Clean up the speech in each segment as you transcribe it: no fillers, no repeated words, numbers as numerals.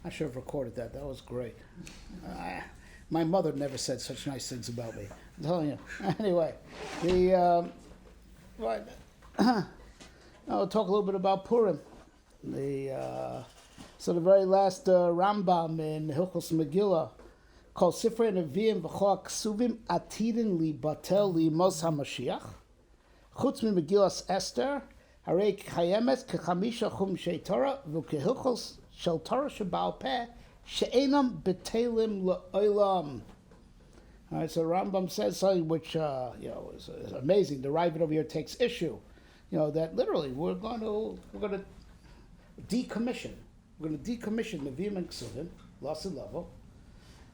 I should have recorded that. That was great. My mother never said such nice things about me. I'm telling you. Anyway, the right. I'll talk a little bit about Purim. So the very last Rambam in Hilchos Megillah called Sifrei Nevi'im v'chol Ksuvim Atidin Li Batel Li Mos HaMashiach Chutz Mi Megillas Esther Harei Chayemet Kechamisha Chumshei Torah V'kehilchos Shel Torah Sheba'al Peh She'enam Betelim Le'olam. All right, so Rambam says something which is amazing. The Ravid over here takes issue, that literally we're going to decommission. We're going to decommission Nevi'im and Ksuvim, loss of level.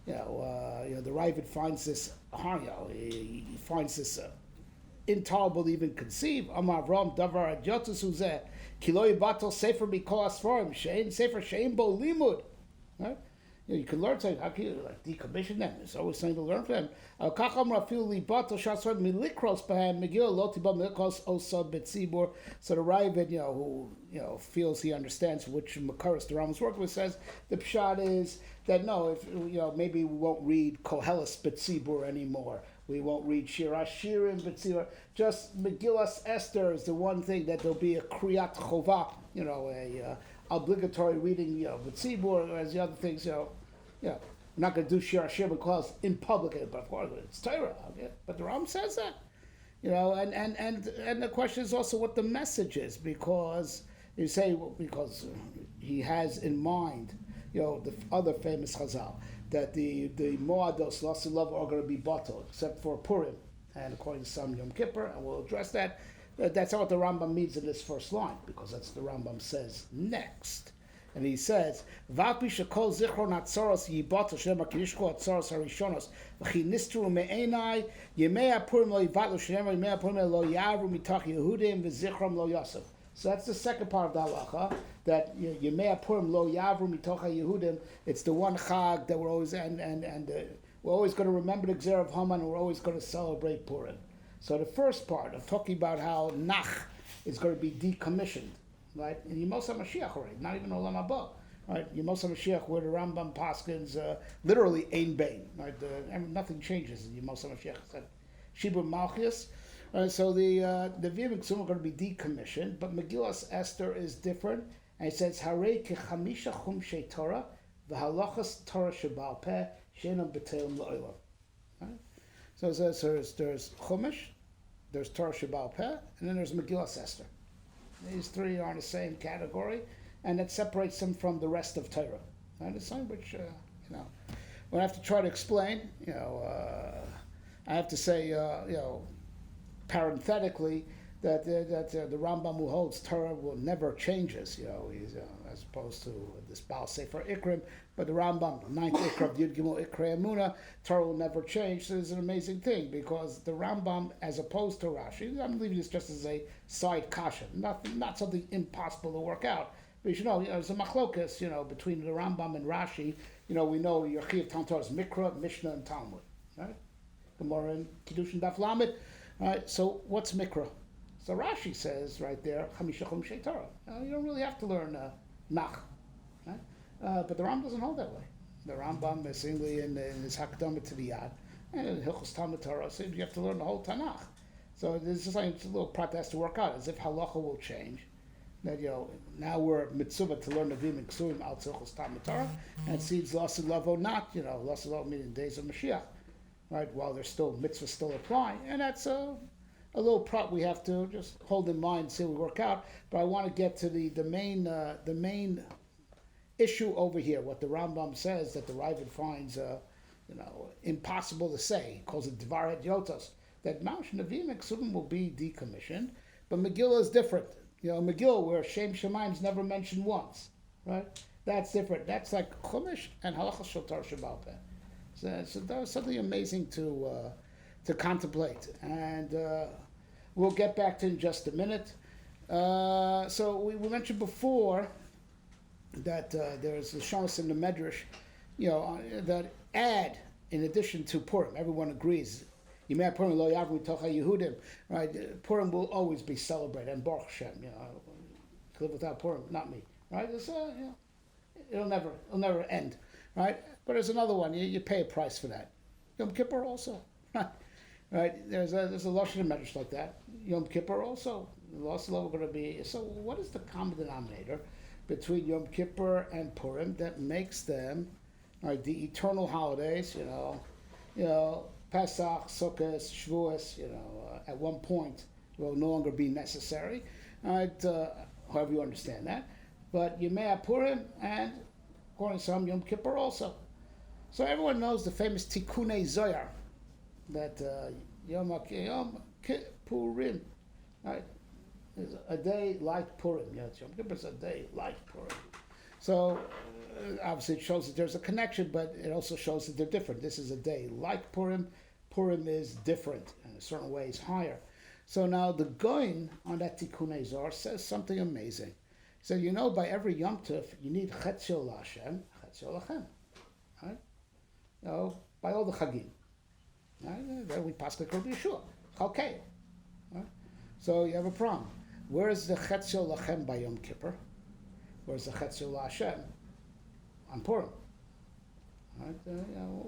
The Ravid finds this hard. He finds this intolerable to even conceive. Amar Avram Davar Adyotus Uzeh Kiloi Batel Sefer Mikol Asfarim Shein Sefer Shein Bo Limud. Right? You can learn something. How can you decommission them? There's always something to learn from them. So the Ravid, who feels he understands which Makaris the Rambam's working with, says the pshat is that no, if maybe we won't read Koheles Betzibur anymore. We won't read Shir Hashirim Betzibur. Just Megillas Esther is the one thing that there'll be a Kriyat Chovah, a obligatory reading, Betzibur, as the other things, we're not going to do Shir Hashirim because in public, but of course it's Torah. Okay? But the Rambam says that, and the question is also what the message is, because you say because he has in mind, the other famous Chazal that the Moados Lost in Love are going to be bottled except for Purim, and according to some Yom Kippur, and we'll address that. That's not what the Rambam means in this first line, because that's the Rambam says next. And he says, "Vapi shekol zichron atzoros yibat shem hakirishko atzoros harishonos v'chi nistru me'enai yemei hapurim lo yivatlu shem yemei hapurim lo yavru mitach Yehudim v'zichron lo Yosef." So that's the second part of the halacha, that yemei hapurim lo yavru mitach Yehudim. It's the one chag that we're always we're always going to remember the Gzera of Haman, and we're always going to celebrate Purim. So the first part of talking about how Nach is going to be decommissioned, right? And Yemos HaMashiach already, not even Olam Haba, right? Yemos HaMashiach, where the Rambam paskins literally Ein Bein, right? Nothing changes in Yemos HaMashiach. It's like Shibur Malchus. So the Nevi'im and Ksuvim are going to be decommissioned, but Megillas Esther is different, and it says Harei Kechamisha Chumshei Torah v'halachas Torah Sheba'al Peh She'enam Betelim Le'olam. So there's Chumash, there's Torah Sheba'al Peh, and then there's Megillas Esther. These three are in the same category, and that separates them from the rest of Torah. And it's something which, when I have to try to explain, I have to say, parenthetically, that the Rambam who holds Torah will never changes. He's as opposed to this Baal Sefer Ikrim, but the Rambam, the ninth Ikra of Yud Gimel Ikrei Emunah, Torah will never change. So it's an amazing thing, because the Rambam, as opposed to Rashi, I'm leaving this just as a side kasha, not something impossible to work out. But you should know, there's a machlokas, between the Rambam and Rashi. We know Yechiv Talmud Torah is Mikra, Mishnah, and Talmud, right? Gemara and Kiddushin Daf Lamed. Right? So what's Mikra? So Rashi says right there, Chamisha Chumshei Torah. You don't really have to learn Nach. Right? But the Rambam doesn't hold that way. The Rambam, basically in his Hakdama to the Yad, and Hilchos Talmud Torah, says you have to learn the whole Tanakh. So there's just like a little part that has to work out, as if halacha will change. That now we're mitzvah to learn Nevi'im and Ksuvim out Hilchos Talmud Torah, and it seems loss and love or not. Loss and love meaning days of Mashiach, right? While there's still mitzvahs still apply, and that's a little prop we have to just hold in mind and see how we work out. But I want to get to the main issue over here, what the Rambam says that the Ravid finds impossible to say. He calls it Dvar Hedyotos, that Mount Nevi'im and Ksuvim will be decommissioned, but Megillah is different. Megillah, where Shem Shemaim is never mentioned once, right? That's different. That's like Chumash and Halachas Shel Torah Sheba'al Peh. So that was something amazing to contemplate, and we'll get back to it in just a minute. So we mentioned before that there's the Shamas in the Medrash, that add in addition to Purim. Everyone agrees. Yimei Purim lo yavru tocha Yehudim. Right? Purim will always be celebrated, and Baruch Hashem. Live without Purim, not me. Right? it'll never end, right? But there's another one. You pay a price for that. Yom Kippur also, right? There's a Lashon Medrash like that. Yom Kippur also. Also going to be. So what is the common denominator between Yom Kippur and Purim that makes them, right, the eternal holidays? Pesach, Sukkot, Shavuos. At one point will no longer be necessary. Right? However you understand that. But you may have Purim and, according to some, Yom Kippur also. So everyone knows the famous Tikkunei Zohar, that Yom Kippurim, right, is a day like Purim. Yom Kippur is a day like Purim. So obviously it shows that there's a connection, but it also shows that they're different. This is a day like Purim. Purim is different in a certain ways, higher. So now the Goin on that Tikkunei Zohar says something amazing. So by every Yom Tov you need Chetzio LaHashem, Chetzio Lachem, right? By all the Chagim. Right? Then we pass like Rabbi Yeshua, Chalkei. Right? So you have a problem. Where is the Chetzio Lachem by Yom Kippur? Where's the Chetzio LaHashem on Purim? Right?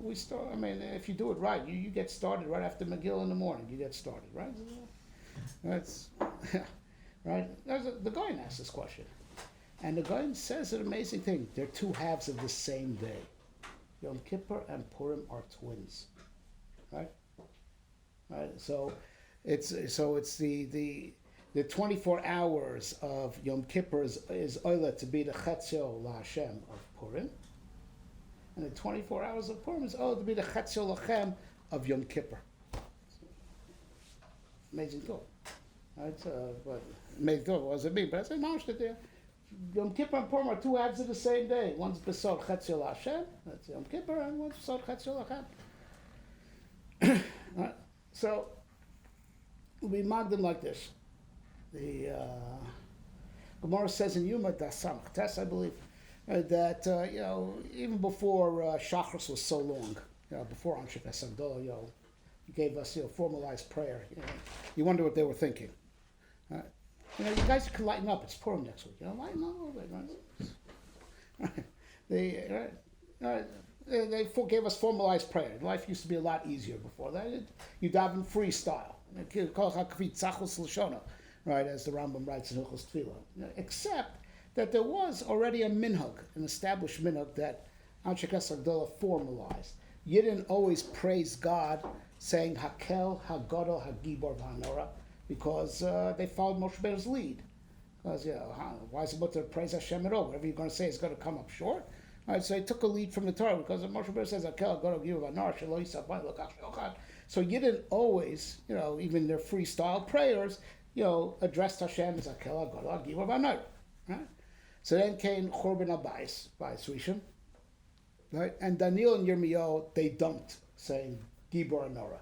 We start. I mean, if you do it right, you get started right after Megillah in the morning. You get started, right? That's right. The Goyen asks this question, and the Goyen says an amazing thing. They're two halves of the same day. Yom Kippur and Purim are twins, right? Right. So it's the 24 hours of Yom Kippur is Oila to be the Chetzio LaHashem of Purim, and the 24 hours of Purim is Oila to be the Chetzio Lachem of Yom Kippur. Amazing thought. Right? But amazing thought. What does it mean? But I say, no, there. Yom Kippur and Purim are two halves of the same day. One's Besod Chetzio LaHashem, that's Yom Kippur, and one's Besod Chetzio Lachem. Right? So we mark them like this. The Gemara says in Yuma Dasamach Tes, I believe, that even before Shachris was so long, before Anshe Pesach he gave us formalized prayer. You wonder what they were thinking. You guys can lighten up. It's Purim next week. Lighten up a little bit. Right? They gave us formalized prayer. Life used to be a lot easier before that. You daven freestyle. Right, as the Rambam writes in Hilchos Tefillah. Except that there was already a minhag, an established minhag that Anshe Pesach formalized. You didn't always praise God saying Hakel, Hagadol, Hagibor, V'Hanora, because they followed Moshe Rabbeinu's lead. Because why is it about to praise Hashem at all? Whatever you're going to say is going to come up short. All right, so he took a lead from the Torah because Moshe Rabbeinu says Hakel, Hagadol, Hagibor, V'Hanora, Shelo Yisabay Lokach Shochan. So you didn't always, even their freestyle prayers, addressed Hashem as Hakel, Hagadol, Hagibor, V'Hanora. Right? So then came Chorban Abayis, Bayis Rishon, right? And Daniel and Yirmiyahu, they dumped, saying Gibor and Nora.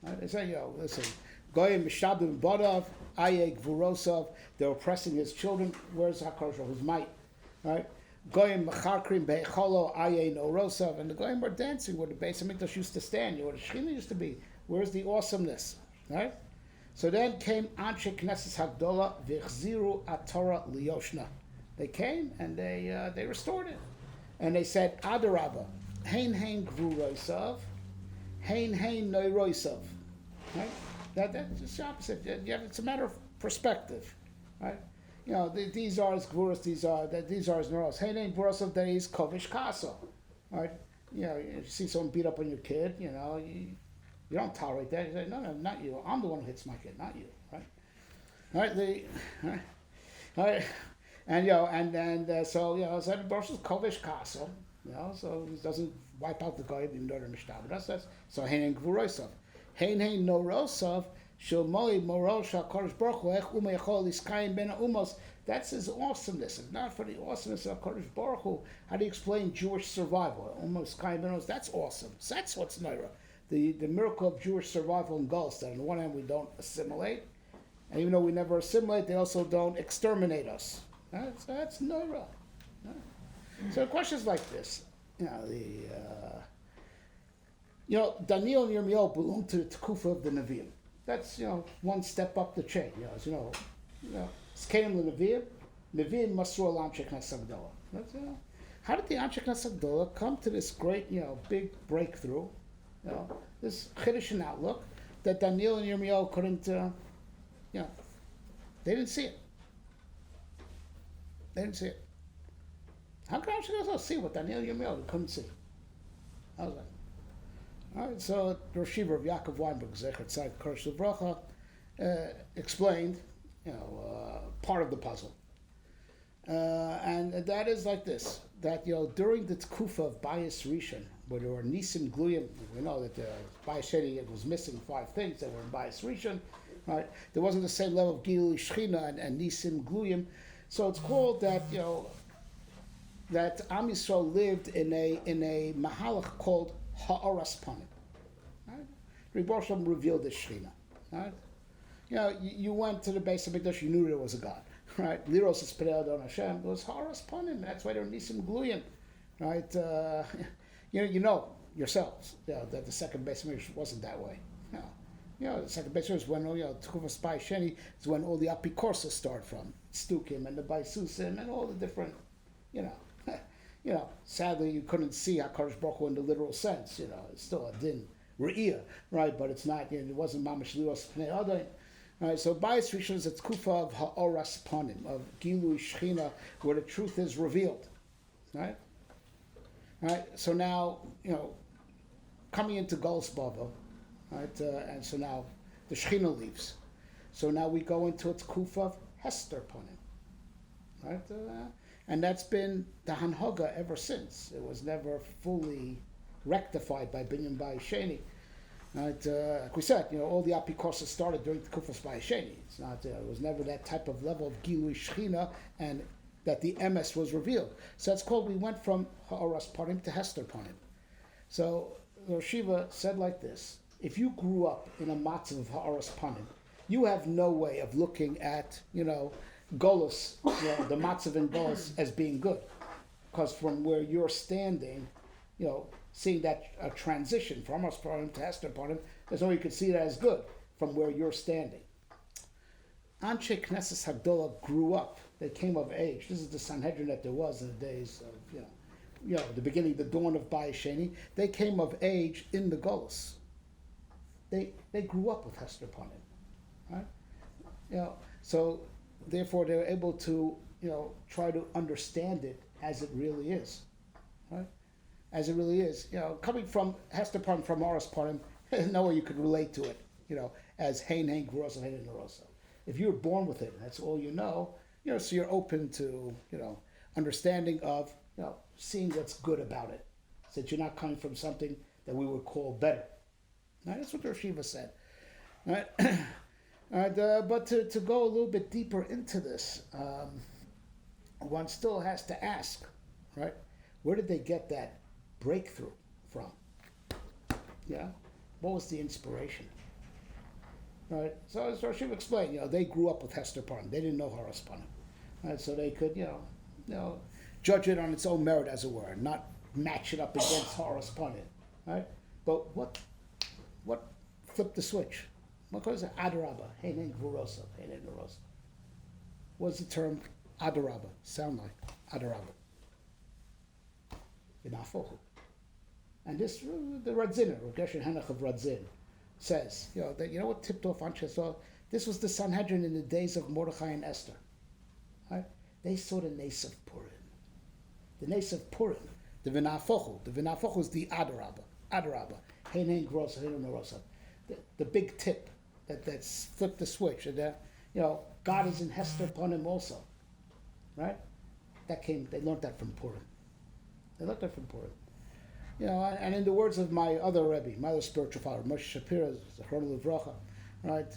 Right? They say, listen, Goyim Mishabim Bodav, Aye Gvurosov, they're oppressing his children. Where's HaKadosh Baruch Hu's might? Right? Goyim Mecharkrim Be'echolo, Aye Norosov, and the Goyim were dancing where the Beis HaMikdash used to stand, where the Shechina used to be. Where's the awesomeness? Right? So then came Anshe Knesset Hagdola V'chziru Atorah Liyoshna. They came and they restored it. And they said, Adarabba, Hein Gvurosav, Hein Noirosav. Right? That's just the opposite. It's a matter of perspective. Right? These are as Gvuros, these are as Noiros. Hein Gvurosav, that is Kovish Kaso. Right? You see someone beat up on your kid, you don't tolerate that. You say, no, not you. I'm the one who hits my kid, not you. Right? Right? And so Zed Baruch is Kovish Kaso, so he doesn't wipe out the guy even though they're mishtabed. That's so Hein Gvurosav, Hein Norosov, Shomoi Morosh HaKadosh Baruch Hu Ech Umeichol Iskayim Ben Umos. That's his awesomeness. If not for the awesomeness of HaKadosh Baruch Hu, how do you explain Jewish survival? Umos Iskayim Ben Umos. That's awesome. So that's what's Naira. The miracle of Jewish survival in Gulf. That on the one hand we don't assimilate, and even though we never assimilate, they also don't exterminate us. That's Nora. So the question is like this: Daniel and Yirmiyahu belong to the Tekufa of the Nevi'im. That's one step up the chain. It's Kain the Nevi'im, Masur Alam Sheknas Sagdala. How did the Anshe Knesset Gdola come to this great, big breakthrough, this Chiddush in outlook that Daniel and Yirmiyahu couldn't, they didn't see it. They didn't see it. How come Anshe Knesset see what Daniel and Yirmiyahu couldn't see? How was that? All right, so the Rosh Yeshiva of Yaakov Weinberg, Zecher Tzaddik Kodesh Livracha, explained, part of the puzzle. And that is like this, that, during the Tkufa of Bayis Rishon, where there were Nisim Gluyim, we know that Bayis Sheni was missing 5 things that were in Bayis Rishon, right? There wasn't the same level of Gilui Shechina and Nisim Gluyim, so it's called that, that Am Yisrael lived in a mahalach called Ha'aras Panim. Right? Rebbe Shalom revealed the Shechina. Right? You went to the base of Mikdash, you knew there was a God. Right? Liros es Perei Adon Hashem. It was Ha'aras Panim. That's why there were Nisim Gluyim. Right? You know yourselves that the second base of Mikdash wasn't that way. The second base is when Tchuvas Bayis Sheni is when all the Apikorsa start from Stukim and the Baisusim and all the different, sadly you couldn't see HaKadosh Baruch Hu in the literal sense. It's still a din re'iyah, right? But it's not. It wasn't mamash liros pnei adon. Right, so Bayis Rishon is a tkufa of ha'oras panim, of gilui shechina, where the truth is revealed. Right. So now coming into Golus Bava, right, and so now the Shechina leaves. So now we go into a tkufa of Hester panim. Right. And that's been the Hanhaga ever since. It was never fully rectified by Binyan Bayis Sheni. Right, like we said, all the Apikosa started during the Kufas Bayis Sheni. It's not, it was never that type of level of Gilui Shechina and that the MS was revealed. So that's called, we went from Ha'aras Panim to Hester Panim. So Rosh Yeshiva said like this, if you grew up in a matzav of Ha'aras Panim, you have no way of looking at, Golus, the matzav in Golus as being good. Because from where you're standing, seeing that transition from Ha'aras Panim to Hester Panim, there's no way you could see that as good from where you're standing. Anshe Knesset Hagdola grew up. They came of age. This is the Sanhedrin that there was in the days of, the beginning, the dawn of Bayis Sheni. They came of age in the Golus. They grew up with Hester Panim, right? So therefore they're able to, try to understand it as it really is, right? As it really is, coming from Hester Panim, from Ha'aras Panim, no way you could relate to it, as Hein Gurosa, Hein Nerosa. If you were born with it, and that's all so you're open to, understanding of, seeing what's good about it, so that you're not coming from something that we would call better. Right? That's what the Rosh Yeshiva said. Right? But to go a little bit deeper into this, one still has to ask, right? Where did they get that breakthrough from? What was the inspiration? Right. So as Rosh Yeshiva explained, they grew up with Hester Panim. They didn't know Ha'aras Panim, right? So they could, judge it on its own merit, as it were, not match it up against Ha'aras Panim, right? But what flipped the switch? What was it? Adarabba, Heinen Gurosa, Heinen Nerosa. What does the term Adarabba sound like? Adarabba. V'nafochu. And this, the Radziner, Gershon Henoch of Radzin, says, that what tipped off Anshe Knesset? This was the Sanhedrin in the days of Mordechai and Esther. Right? They saw the Nes of Purim. The Nes of Purim, the V'nafochu. The V'nafochu is the Adarabba. Heinen Gurosa, Heinen Nerosa. The big tip that's flipped the switch. And God is in Hester Panim also. Right? They learned that from Purim. And in the words of my other Rebbe, my other spiritual father, Moshe Shapiro, Zechron Livracha, right,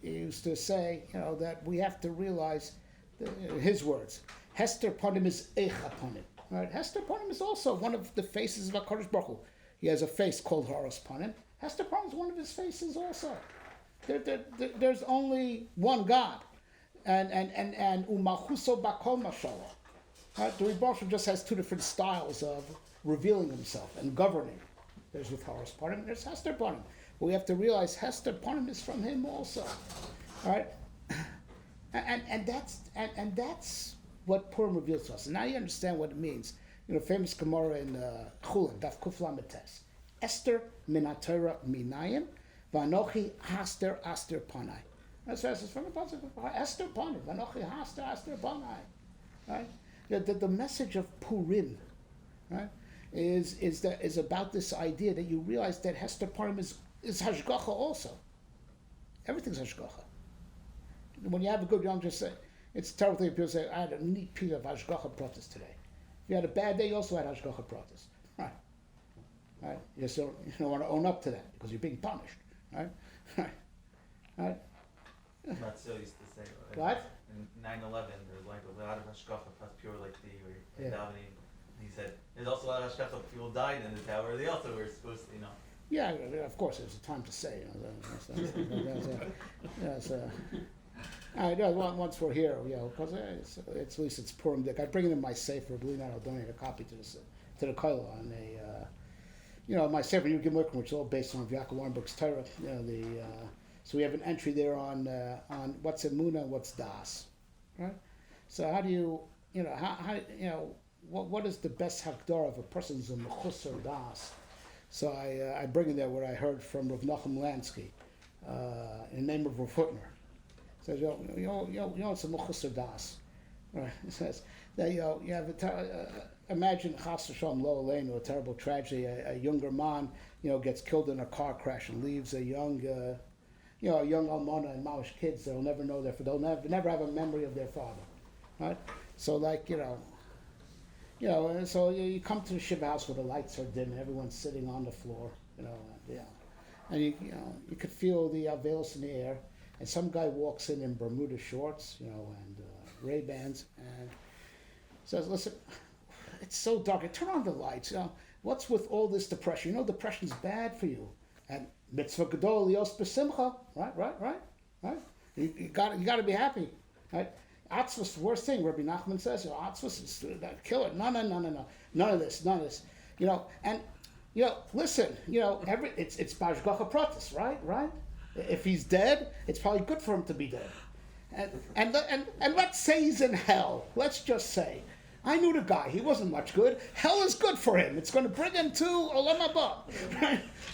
he used to say, that we have to realize, his words, Hester Panim is Eicha Panim. Right? Hester Panim is also one of the faces of HaKadosh Baruch Hu. He has a face called Ha'aras Panim. Hester Panim is one of his faces also. There's only one God. And Umachuso Bakol Mashallah. Right? The Rebbe just has 2 different styles of revealing himself and governing. There's with Ha'aras Panim, there's Hester Panim. But we have to realize Hester Panim is from him also. All right? And that's what Purim reveals to us. And now you understand what it means famous Gemara in Chulin, Daf Kuf Lamed Tes. Esther min haTorah minayim, v'anochi haster aster panai. That's from the pasuk. Esther panai, v'anochi haster aster panai. Right? The message of Purim, right, is about this idea that you realize that Hester Purim is hashgacha also. Everything's hashgacha. When you have a good Yom, just say it's a terrible thing. People say, "I had a neat piece of hashgacha pratis today." If you had a bad day, you also had hashgacha pratis. Right? Right? You don't want to own up to that because you're being punished. Right? Right? Matzil used to say, What? In 9/11, there's like a lot of hashgacha plus pure like the Yeah. davening. He said there's also a lot of hashgacha. People died in the tower. They also were supposed to, Yeah, of course, there's a time to say. Once we're here, because it's at least it's Purim Dik. I bring it in my sefer. Believe it or not, I'll donate a copy to the kollel on my sefer Yud Gimel, which is all based on Yaakov Warrenberg's Torah. So we have an entry there on what's Emunah and what's Das, right? So how do you, what is the best hakdar of a person's a mechusar Das? So I bring in there what I heard from Rav Nachum Lansky in the name of Rav Hutner. Says, it's a mechusar das. Right? It says that you have imagine chas v'shalom lo aleinu, a terrible tragedy. A younger man gets killed in a car crash and leaves a young almana and malish kids. They'll never know they'll never have a memory of their father. Right? So so you come to the shiva house where the lights are dim and everyone's sitting on the floor, and you could feel the veils in the air, and some guy walks in Bermuda shorts, and Ray-Bans, and says, "Listen, it's so dark. Turn on the lights. What's with all this depression? Depression's bad for you. And mitzvah gadol lios b'simcha, right. You got to be happy, right." Atzvus, the worst thing, Rabbi Nachman says, Atzvus is that killer. No. None of this. And listen, it's Bashgacha Pratis, right? If he's dead, it's probably good for him to be dead. And let's say he's in hell. Let's just say. I knew the guy, he wasn't much good. Hell is good for him. It's going to bring him to Olam Haba.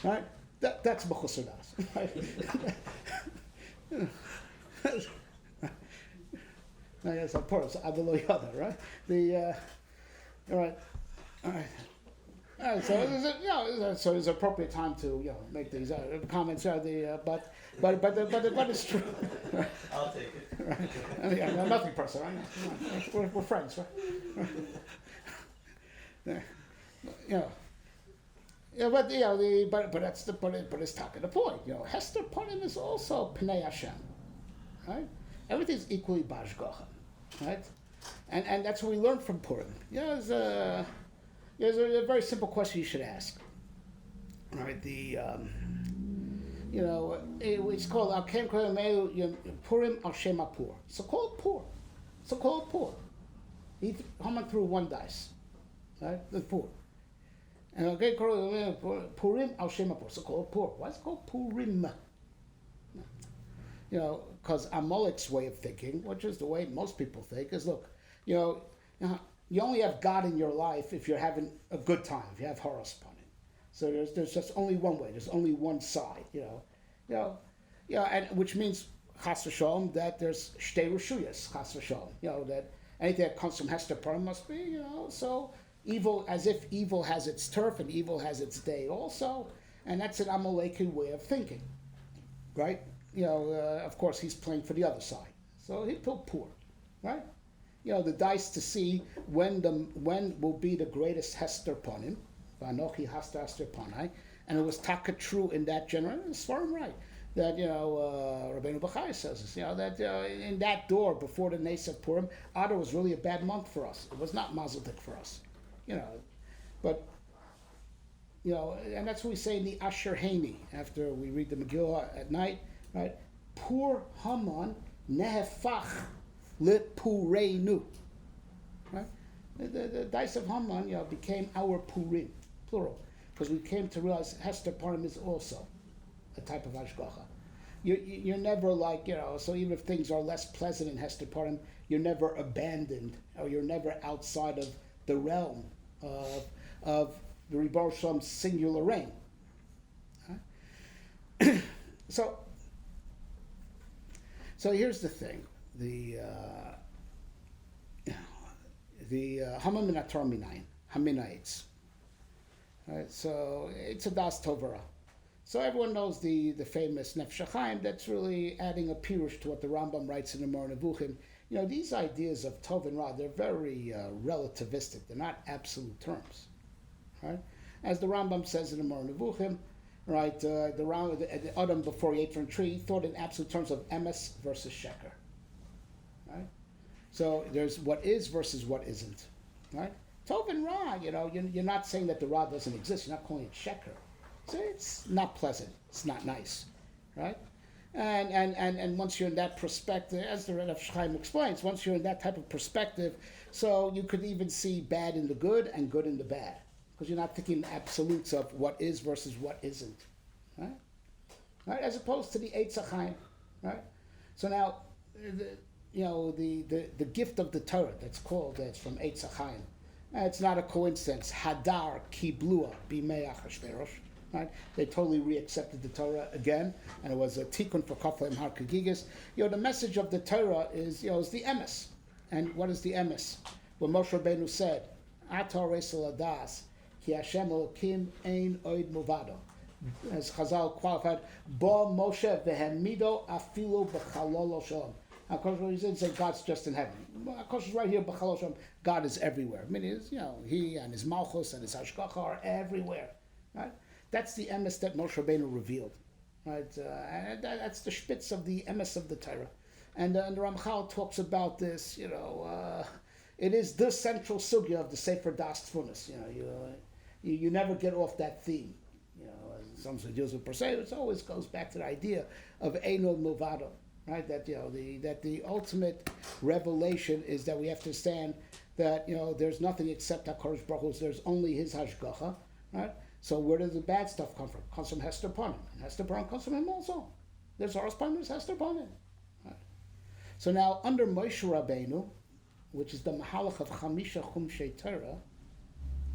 Right? That's B'chusar Das. Right? No, yes, of course, Adelo Yada, right? All right. So it's appropriate time to make these comments. But it's true. I'll take it. Right? Nothing personal. Right? We're friends, right? But it's talking the point. Hester Purim is also Pnei Hashem, right? Everything's equally bashgacha, right? And that's what we learned from Purim. There's a very simple question you should ask. All right, it's called Purim al Shem Pur. So called Pur. Haman threw one dice, right? The Pur. And Purim al Shem Pur. So called Pur. Why is it called Purim? Because Amalek's way of thinking, which is the way most people think, is look, you only have God in your life if you're having a good time, if you have horos upon it. So there's just only one way, there's only one side, and which means chas v'shalom that there's shtei reshuyas, chas v'shalom, that anything that comes from Hester Purim must be, so evil, as if evil has its turf and evil has its day also, and that's an Amaleki way of thinking, right? Of course, he's playing for the other side. So he pulled Pur, right? The dice to see when will be the greatest Hester Purim, Vanochi Hasta Hester Panai, and it was taka true in that generation. It's far right that Rabbeinu Bachai says this, that in that door before the Nes of Purim, Adar was really a bad month for us. It was not Mazel Tov for us, but. And that's what we say in the Asher Haini after we read the Megillah at night. Right, Pur Haman nehefach lepureinu. Right, the dice of Haman, became our Purim, plural, because we came to realize Hester Purim is also a type of hashgacha. You're never like so even if things are less pleasant in Hester Purim, you're never abandoned or you're never outside of the realm of the Rebbe Shalom's singular reign. Right? So here's the thing: the Hamamin Ator Minayin Haminaitz. Right? So it's a Das Tovara. So everyone knows the famous Nefesh HaChaim. That's really adding a pirush to what the Rambam writes in the Moreh Nevuchim. You know, these ideas of Tov and Ra, they're very relativistic. They're not absolute terms, right? As the Rambam says in the Moreh Nevuchim, right? The Adam before he ate from the tree thought in absolute terms of emes versus sheker, right? So there's what is versus what isn't, right? Tov and Ra, you know, you're not saying that the Ra doesn't exist. You're not calling it sheker. So it's not pleasant. It's not nice, right? And once you're in that perspective, as the Nefesh HaChaim explains, once you're in that type of perspective, so you could even see bad in the good and good in the bad, because you're not thinking absolutes of what is versus what isn't, right? Right? As opposed to the Eitz HaChaim, right? So now, the gift of the Torah that's called, that's from Eitz HaChaim. It's not a coincidence. Hadar kiblua b'mei Achashverosh. Right? They totally reaccepted the Torah again, and it was a tikkun for Kafla Har Kagigas. The message of the Torah is, is the emes. And what is the emes? When Moshe Rabbeinu said, Atar Resel Adas, Ki Hashem Elokim Ein Oid Movado. As Chazal qualified, Bo Moshe Vehemido Afilo B'chalol Shalom. Of course, he didn't say God's just in heaven. Of course, right here, B'chalol Shalom, God is everywhere. I mean, he and his Malchus and his Hashgacha are everywhere. Right? That's the emes that Moshe Rabbeinu revealed, right? And that's the spitz of the emes of the Torah. And the Ramchal talks about this, it is the central sugya of the Sefer Das Tfunis. You never get off that theme. As someone who deals with Perseus, it always goes back to the idea of Eino Movado, right? That, that the ultimate revelation is that we have to understand that, there's nothing except HaKadosh Baruch Hu, there's only His Hashgacha, right? So where does the bad stuff come from? It comes from Hester Panim. And Hester Panim comes from him also. There's Horus Panim, there's Hester Panim. Right. So now, under Moshe Rabbeinu, which is the Mahalach of Chamisha Chumshei Torah,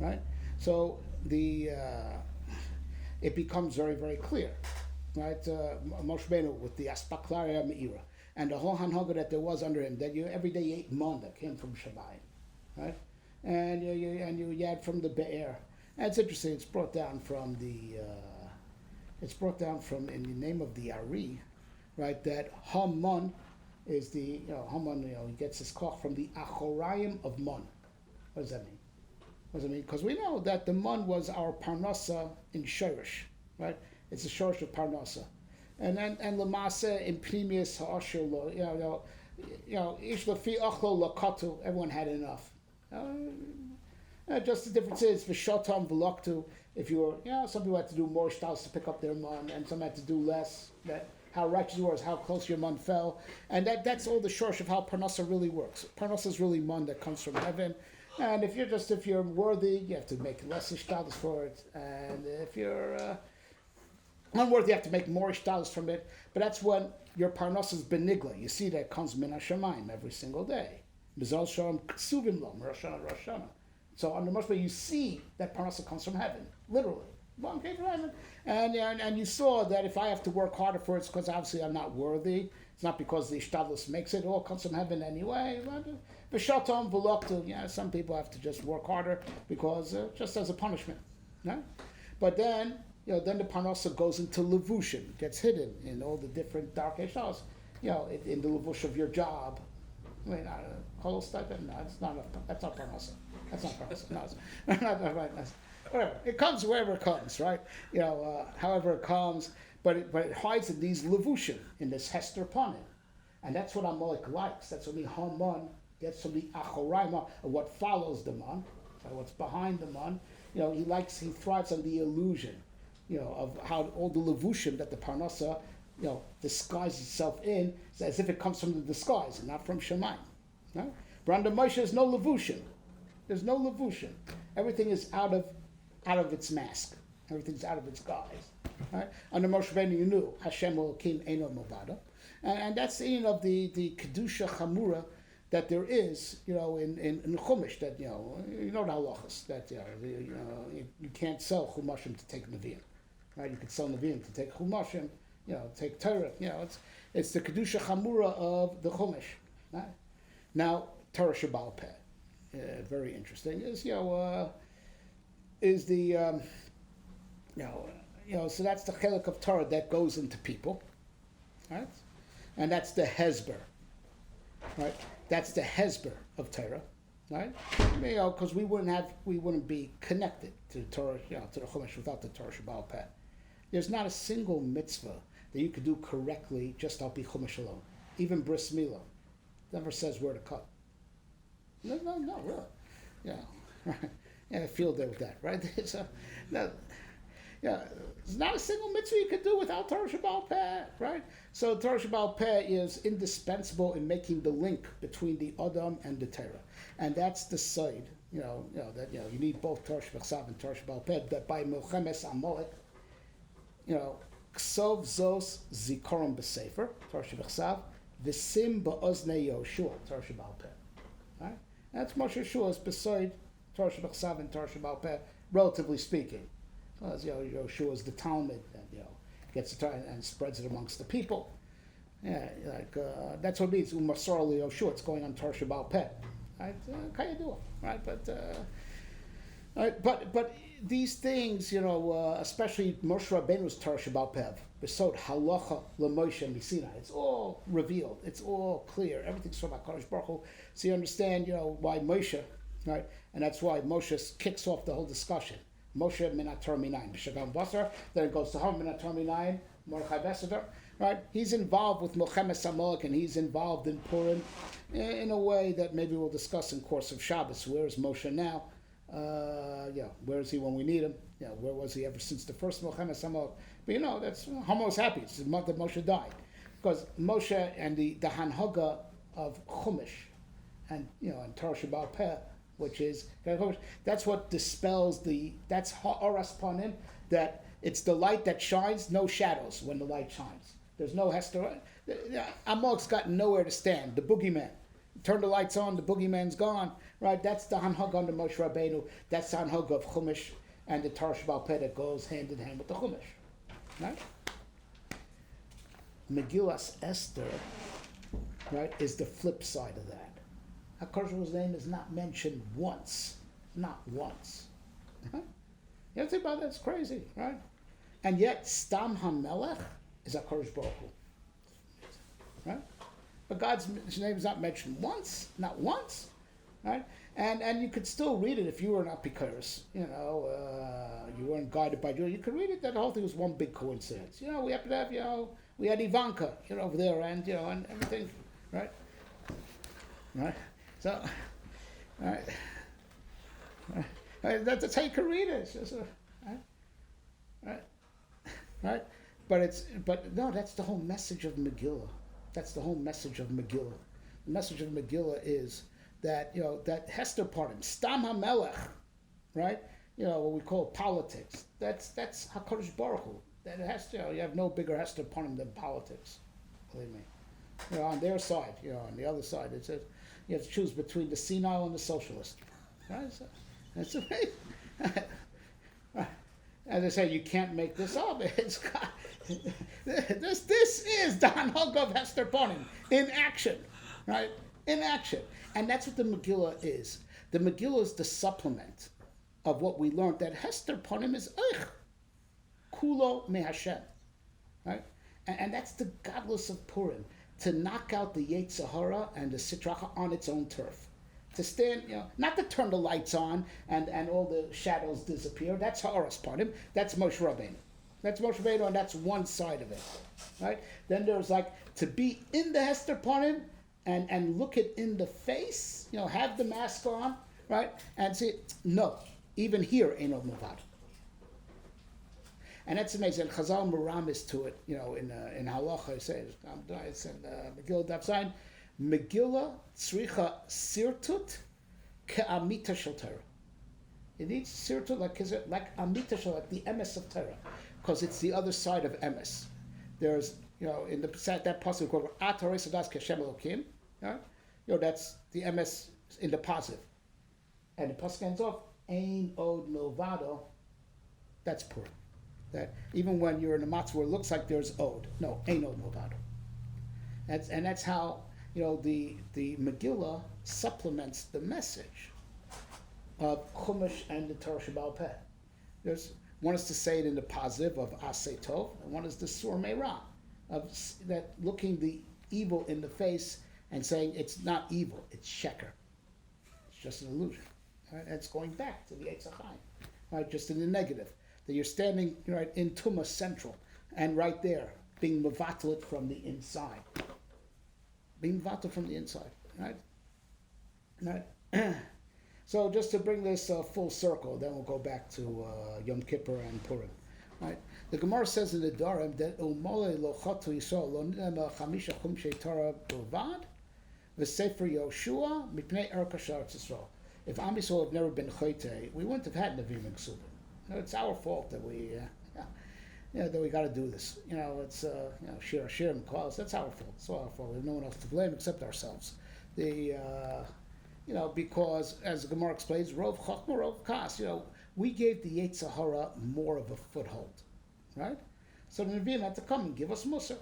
right? So it becomes very, very clear, right? Moshe Rabbeinu with the Aspaklaria Meira and the whole Hanhaga that there was under him, that you every day you ate mon that came from Shamayim, right? And you had from the Be'er. And it's interesting. It's brought down from in the name of the Ari, right? That Haman is the Haman. He gets his koch from the Achorayim of Mon. What does that mean? What does it mean? Because we know that the Mon was our Parnasa in Shorish, right? It's the Shorish of Parnasa, and Lamasa in Pnimius Ha'asher Lo. Ish Lafi Achlo Lakatu. Everyone had enough. Just the difference is for Shotam Veloktu, if you were, some people had to do more shtaus to pick up their mon, and some had to do less. That how righteous you were is how close your mon fell, and that's all the shorsh of how Parnasa really works. Parnasa is really mon that comes from heaven, and if you're worthy, you have to make less shtaus for it, and if you're unworthy, you have to make more shtaus from it. But that's when your Parnasa is benigla. You see that comes min hashamayim every single day. Mizal shalom ksuvim lo Roshana Roshana. So under Moshe, you see that Parnasa comes from heaven, literally. And you saw that if I have to work harder for it, it's because obviously I'm not worthy. It's not because the Ishtadlus makes it. It all comes from heaven anyway. V'shatom v'loktu. Some people have to just work harder because just as a punishment. Right? But then, then the Parnasa goes into levushim, gets hidden in all the different dark eshas. In the levush of your job. I mean, whole stipend. No, it's not. That's not Parnasa. That's not Parnasa. No, it's not right. Whatever. It comes wherever it comes, right? However it comes, but it hides in these levushim, in this Hester Panim. And that's what Amalek likes. That's what the Haman gets from the Achoraima, of what follows the man, what's behind the man. He thrives on the illusion, of how all the levushim that the Parnasa, disguises itself in, as if it comes from the disguise and not from Shemayim. Right? But under Moshe, there's no levushim. There's no levushim. Everything is out of its mask. Everything's out of its guise. Right? Under Moshe Rabbeinu, you knew Hashem Elokim Eino Movado, and that's the of the kedusha chamura that there is, in Chumash, that, the halachas, that, you can't sell Chumashim to take Nevi'im, right? You could sell Nevi'im to take Chumashim, take Torah, it's the Kedusha Chamura of the Chumash, right? Now, Torah Shabbal Peh, very interesting, is the, so that's the chelik of Torah that goes into people, right? And that's the hesber, right? That's the hesber of Torah, right? Because we wouldn't be connected to the Torah, to the Chumash without the Torah Shabbal Peh. There's not a single mitzvah that you could do correctly just al pi Chumash alone. Even bris milah never says where to cut. No, really. Right. And I feel there with that, right? There's not a single mitzvah you could do without Torah Shabbal Peh, right? So Torah Shabbal Peh is indispensable in making the link between the Adam and the Torah, and that's the side, that you need both Torah Shabbal and Torah Shabbal Peh. That by Milchemes Amalek, Ksov Zos Zikaron B'Sefer Torah Shabbal, V'Sim Ba'oznei Yoshua Torah Shabbal Peh, right? That's Moshe Yeshua's beside Torah Shabbal and Torah Shabbal Peh, relatively speaking. As Yoshua is the Talmud, and gets the Torah and spreads it amongst the people. That's what it means. Umasor Yoshua. It's going on Torah Shabbal Peh, right? Kayadua, right? But these things, especially Moshe Rabbeinu's Torah Shabbal Peh, besod halacha l'Moshe Misina. It's all revealed. It's all clear. Everything's from HaKadosh Baruch Hu. So you understand, why Moshe, right? And that's why Moshe kicks off the whole discussion. Moshe Minat Torah Minayin, B'Shagam Basar, then it goes to Ham Minat Torah Minayin, Mordechai Beseder, right? He's involved with Milchemes Amalek, and he's involved in Purim in a way that maybe we'll discuss in course of Shabbos. Where is Moshe now? Where is he when we need him? Where was he ever since the first Milchemes Amalek? But that's Hamo's happy. It's the month that Moshe died, because Moshe and the Hanhaga of Chumash, and and Torah Shabbal Peh, which is, that's what dispels that's ha'aras panim, that it's the light that shines, no shadows when the light shines. There's no Hester. Amalek's got nowhere to stand, the boogeyman. Turn the lights on, the boogeyman's gone, right? That's the hanhag under Moshe Rabbeinu. That's the hanhag of Chumash and the Torah Shabbal Peh that goes hand in hand with the Chumash, right? Megillas Esther, right, is the flip side of that. HaKadosh Baruch Hu's name is not mentioned once. Not once. Right? You have to think about that, it's crazy, right? And yet, Stam HaMelech is HaKadosh Baruch Hu. Right? But God's name is not mentioned once, not once. Right? And you could still read it if you were an Apikoros. You weren't guided by Judah. You could read it that the whole thing was one big coincidence. We happen to have, we had Ivanka, over there, and, and everything, right? Right? So, right. That's how you can read it. Right? But no, that's the whole message of Megillah. That's the whole message of Megillah. The message of Megillah is that, that Hester Parim, Stam HaMelech, right? What we call politics. That's HaKadosh Baruch Hu. That Hester, you have no bigger Hester Parim than politics. Believe me. On their side, on the other side, it says, you have to choose between the senile and the socialist. Right? So, that's amazing. As I say, you can't make this up. It's got, this is the hanhag of Hester Panim in action, right? In action. And that's what the Megillah is. The Megillah is the supplement of what we learned, that Hester Panim is Eich, Kulo Me Hashem, right? And that's the godless of Purim, to knock out the Yetzer Hara and the Sitracha on its own turf. To stand, not to turn the lights on and all the shadows disappear. That's Ha'aras Panim. That's Moshe Rabbeinu. That's Moshe Rabbeinu, and that's one side of it, right? Then there's to be in the Hester Panim and look it in the face, have the mask on, right? And say, no, even here ain't no Mavad. And that's amazing. Chazal Muramis to it, in Halacha, it says, it's in Megillah Daf Zayin, Megillah tzricha sirtut ke'amita shel Torah. It needs sirtut like amita shel, like the emes of Torah, because it's the other side of emes. There's, in that pasuk called At Hare Sadas Keshem Elokim, that's the MS in the positive. And the pasuk ends off, Ein od milvado, that's Purim. That even when you're in a matzah where it looks like there's od, no, Ein od milvado. That's how, the Megillah supplements the message of Chumash and the Torah Sheba'al Peh. There's one is to say it in the positive of Aseh Tov, and one is the Sur Meirah, of that looking the evil in the face and saying it's not evil, it's sheker. It's just an illusion. Right? And it's going back to the Eitz HaChaim, right? Just in the negative. That you're standing right in Tumah Central, and right there, being mevatel from the inside. Being mevatel from the inside, right? Right? So just to bring this full circle, then we'll go back to Yom Kippur and Purim. Right? The Gemara says in the Darim that Umole lo chatu Yisrael lo nidema chamisha chumshei Torah bilvad v'sefer Yoshua mipnei erka sheretz Yisrael. If Am Yisrael have never been chayte, we wouldn't have had Nevi'im and Ksubim. It's our fault that we that we got to do this. It's Shir Hashem calls. That's our fault. It's all our fault. We have no one else to blame except ourselves. Because as the Gemara explains, Rov Chachma, Rov Kas, we gave the Yetzer Hara more of a foothold, right? So the Nevi'im had to come and give us Musar.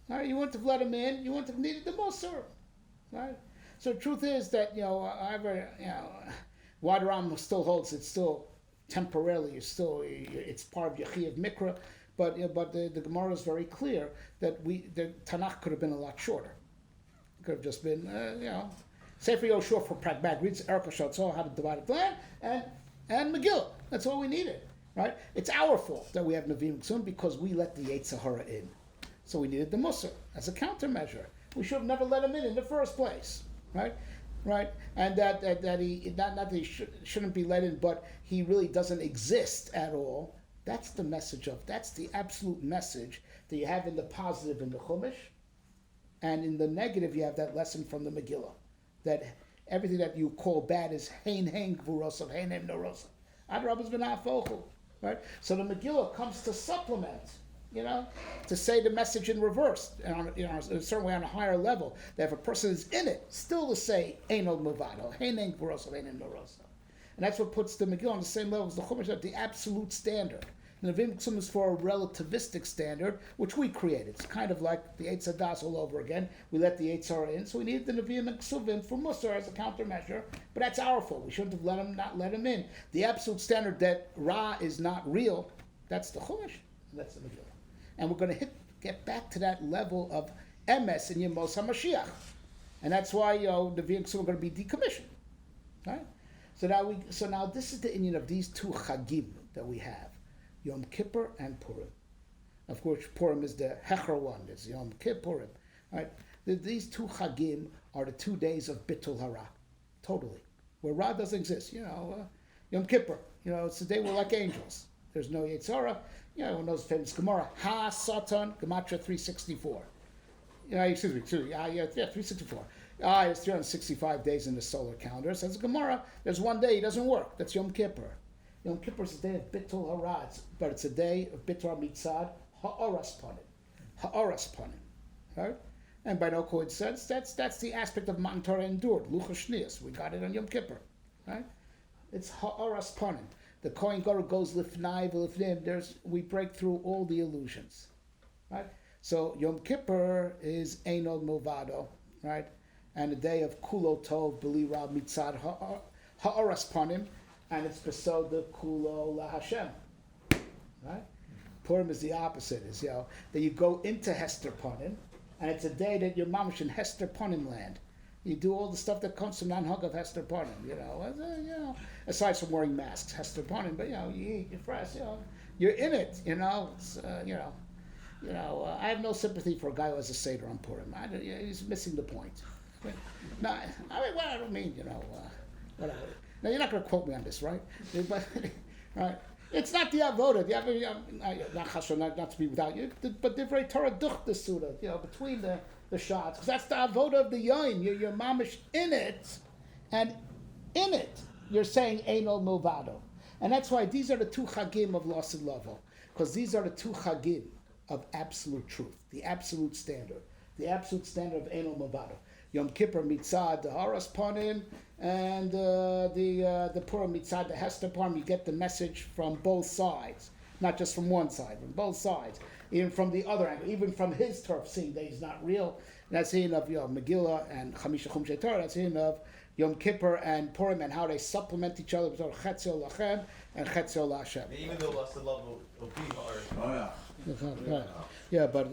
Right? You wouldn't have let him in, you wouldn't have needed the Musar, right? So the truth is that, Wad Ram still holds, it's still temporarily, it's part of Yechiyev Mikra, but the Gemara is very clear that the Tanakh could have been a lot shorter. It could have just been, Sefer Yoshua for pragmatic reads, Erka Shatzah, how to divide the land, and Megillah. That's all we needed, right? It's our fault that we have Nevi'im Ksum because we let the Yetzer Hara in. So we needed the Musar as a countermeasure. We should have never let him in the first place, right? Right? And that he, not that he shouldn't be let in, but he really doesn't exist at all. That's the absolute message that you have in the positive in the Chumash, and in the negative you have that lesson from the Megillah. That everything that you call bad is hein gvurosav, hein norosav. Adrabas v'na'afochu, right? So the Megillah comes to supplement, to say the message in reverse, and in a certain way on a higher level. That if a person is in it, still to say ein od milvado, hein gvurosav, hein norosav, and that's what puts the Megillah on the same level as the Chumash, at the absolute standard. The Nevi'im Ksum is for a relativistic standard, which we created. It's kind of like the Eitz Hadas all over again. We let the Eitz Hara in, so we needed the Nevi'im and Ksuvim for Musar as a countermeasure, but that's our fault. We shouldn't have not let him in. The absolute standard that Ra is not real, that's the Chumash, and that's the Megillah. And we're going to get back to that level of Emes in Yemos HaMashiach. And that's why, the Nevi'im and Ksuvim are going to be decommissioned. Right? So now this is the Indian of these two Chagim that we have. Yom Kippur and Purim. Of course, Purim is the Hecher one. It's Yom Kippurim. Right? These two Chagim are the 2 days of Bitul Hara. Totally. Where Ra doesn't exist. Yom Kippur. It's the day we're like angels. There's no Yetzer Hara. One knows the famous Gemara. Ha Satan, Gematria 364. Excuse me. 364. It's 365 days in the solar calendar. Says Gemara, there's one day he doesn't work. That's Yom Kippur. Yom Kippur is a day of Bitul Hara, but it's a day of Bitul Hara Mitzad Ha'oras Panim, right? And by no coincidence, that's the aspect of Matan Torah endured. Luchas Shnias, we got it on Yom Kippur, right? It's Ha'oras Panim. The Kohen Gadol goes lifnai v'lifnim. We break through all the illusions, right? So Yom Kippur is Ein od milvado, right? And a day of Kulo Tov B'li Ra Mitzad Ha'oras Panim. And it's Besoda Kulo La Hashem, right? Purim is the opposite. Is that you go into Hester Panim, and it's a day that you're mamish in Hester Panim land. You do all the stuff that comes from non-hug of Hester Panim. Aside from wearing masks, Hester Panim. But you eat, you fresh. You're in it. It's, I have no sympathy for a guy who has a seder on Purim. He's missing the point. No, I don't mean whatever. Now, you're not going to quote me on this, right? But, right? It's not the avoda. Not to be without you, but the very Torah duch the suda, between the shots, because that's the avoda of the yain. You're mamish in it, and in it you're saying ein od milvado, and that's why these are the two chagim of Los and Lavo, because these are the two chagim of absolute truth, the absolute standard of ein od milvado. Yom Kippur mitzad the Haras Panim, and the Purim mitzad the Hester Panim. You get the message from both sides, not just from one side, from both sides, even from the other angle, even from his turf, seeing that he's not real. And that's the end of Megillah and Chamisha Chumshei Torah. That's the end of Yom Kippur and Purim and how they supplement each other. Chetzil Lachem and Chetzil LaHashem. Even though lost the love of be hard. Oh yeah. Yeah, but